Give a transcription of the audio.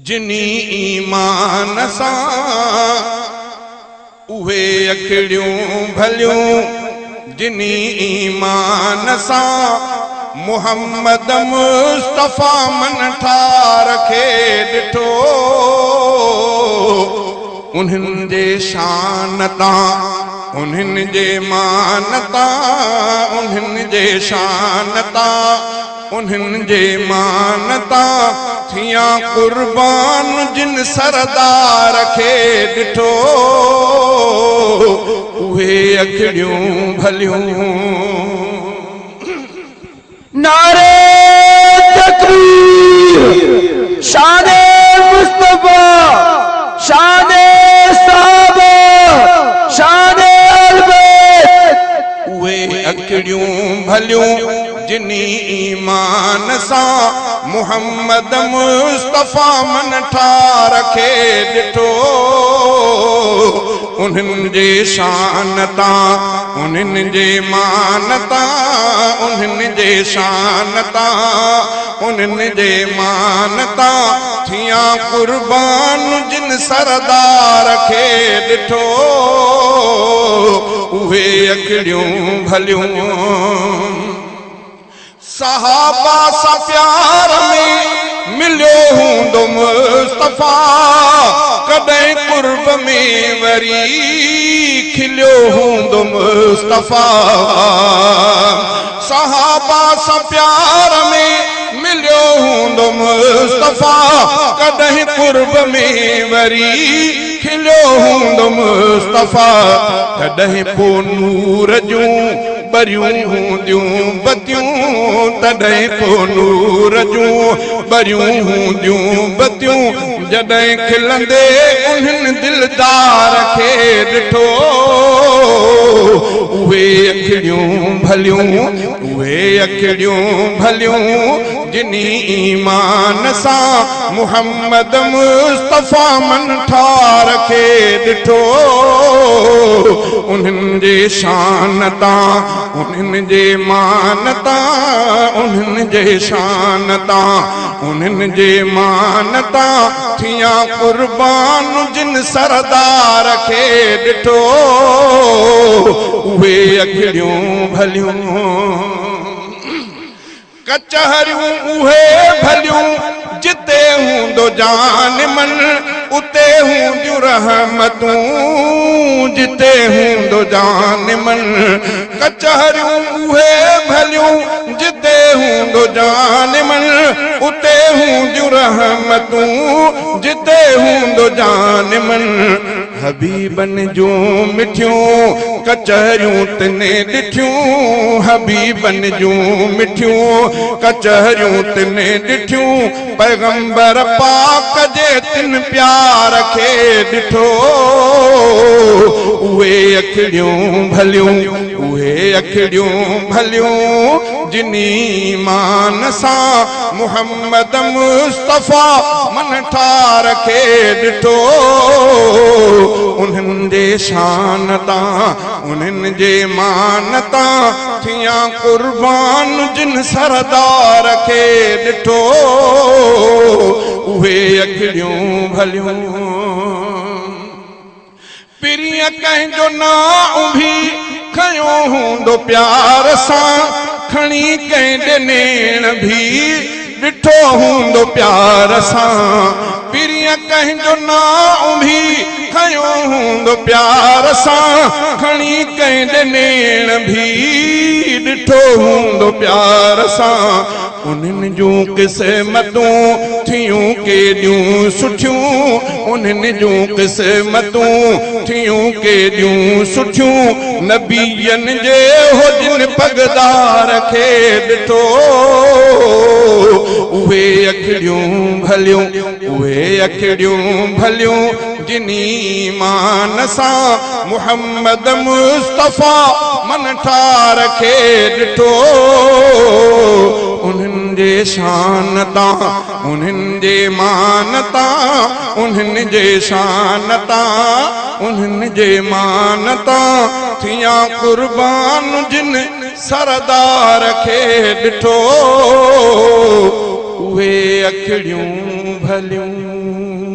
जिनी ईमान सां उहे अखिड़ियूं भलियूं, जिनी ईमान सां मुहम्मद मुस्तफ़ा मन ठार खे ॾिठो, उन्हनि जे शान तां, उन्हनि जे मान तां, उन्हनि जे शान तां, उन्हनि जे मान तां थिया कुर्बान जिन सरदार खे ॾिठो, उहे अखिड़ियूं भलियूं। नारे तकबीर, शाने मुस्तफा, शाने साहबा, शाने अलबैत। उहे अखिड़ियूं भलियूं जिनी ईमान सां मुहम्मद मुस्तफ़ा मन ठार खे ॾिठो, उन्हनि जे शान तां, उन्हनि जे मान तां, उन्हनि जे शान तां, उन्हनि जे मान तां थिया कुर्बान जिन सरदार खे ॾिठो, उहे अखिड़ियूं भलियूं। सहाबा सां प्यार में मिलियो हूंदो मुस्तफ़ा, कॾहिं कुर्ब में वरी खिलियो हूंदो मुस्तफ़ा। सहाबा सां प्यार में मिलियो हूंदो मुस्तफ़ा, कॾहिं कुर्ब में वरी खिलियो हूंदो मुस्तफ़ा। कॾहिं पोइ नूर जूं बरियूं हूंदियूं बतियूं, तॾहिं पोइ नूर जूं बरियूं हूंदियूं बतियूं, जॾहिं खिलंदे उन्हनि दिलदार खे ॾिठो, उहे अखिड़ियूं भलियूं, उहे अखिड़ियूं भलियूं जिनी ईमान सां मुहम्मद मुस्तफ़ा मन ठार खे ॾिठो, उन्हनि जे शान तां, उन्हनि जे मान तां, उन्हनि जे शान तां, उन्हनि जे मान तां थिया कुर्बान जिन सरदार खे ॾिठो, उहे अखिड़ियूं भलियूं। कचहरियूं उहे भलियूं जिते हूंदो जान मन, उते हूंदियूं रहमतूं, जिते हूंदो जान मन। कचहरियूं उहे भलियूं जिते हूंदो जान मन, उते हूंदियूं रहमतूं, जिते हूंदो जान मन। हबीबन जूं मिठियूं कचहरियूं तने ॾिठियूं, हबीबन जूं मिठियूं कचहरियूं तने ॾिठियूं, पैगंबर पाक जे तिन प्यार खे ॾिठो, उहे अखिड़ियूं भलियूं, उहे अखिड़ियूं भलियूं जिनी ईमान सां मुहम्मद मुस्तफ़ा मन ठार खे ॾिठो, उन्हनि जे शान तां, उन्हनि जे मान तां थिया कुर्बान जिन सरदार खे ॾिठो, उहे अखिड़ियूं भलियूं। पिरीअ कंहिंजो नाउ भी खयो हूंदो प्यार सां, खणी कंहिं नेण भी ॾिठो हूंदो प्यार सां। पिरीअ कंहिंजो नाउ भी खयो हूंदो प्यार सां, खणी कंहिं नेण भी ॾिठो हूंदो प्यार सां। उन्हनि जूं क़िस्मतूं थियूं केॾियूं सुठियूं, उन्हनि जूं क़िस्मतूं थियूं केॾियूं सुठियूं, नबीयनि जे हो जिन पगदार खे ॾिठो, उहे अखिड़ियूं भलियूं, उहे अखिड़ियूं भलियूं जिनी ईमान सां मुहम्मद मुस्तफ़ा मन ठार खे ॾिठो, उन्हनि जे शान तां, उन्हनि जे मान तां, उन्हनि जे शान तां, उन्हनि जे मान तां थिया कुर्बान जिन सरदार खे ॾिठो, उहे अखिड़ियूं भलियूं